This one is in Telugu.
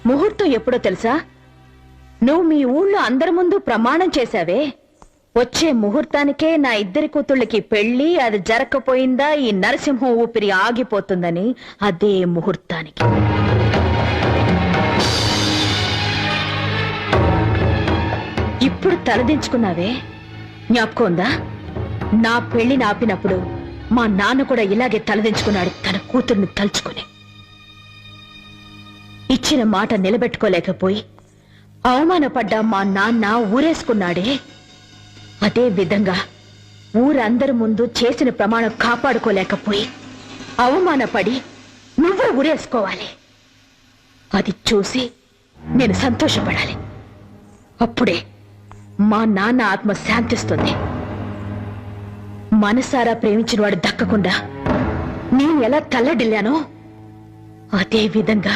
ముహూర్తం ఎప్పుడో తెలుసా? నువ్వు మీ ఊళ్ళో అందరి ముందు ప్రమాణం చేశావే, వచ్చే ముహూర్తానికే నా ఇద్దరి కూతుళ్ళకి పెళ్లి, అది జరగకపోయిందా ఈ నరసింహం ఊపిరి ఆగిపోతుందని. అదే ముహూర్తానికి ఇప్పుడు తలదించుకున్నావే, జ్ఞాపకం ఉందా? నా పెళ్లిని ఆపినప్పుడు మా నాన్న కూడా ఇలాగే తలదించుకున్నాడు, తన కూతుర్ని తలుచుకుని. ఇచ్చిన మాట నిలబెట్టుకోలేకపోయి అవమానపడ్డా మా నాన్న ఊరేసుకున్నాడే, అదే విధంగా ఊరందరి ముందు చేసిన ప్రమాణం కాపాడుకోలేకపోయి అవమానపడి నువ్వే ఊరేసుకోవాలి. అది చూసి నేను సంతోషపడాలి. అప్పుడే మా నాన్న ఆత్మ శాంతిస్తుంది. మనసారా ప్రేమించిన వాడు దక్కకుండా నేను ఎలా తల్లడిల్లానో అదే విధంగా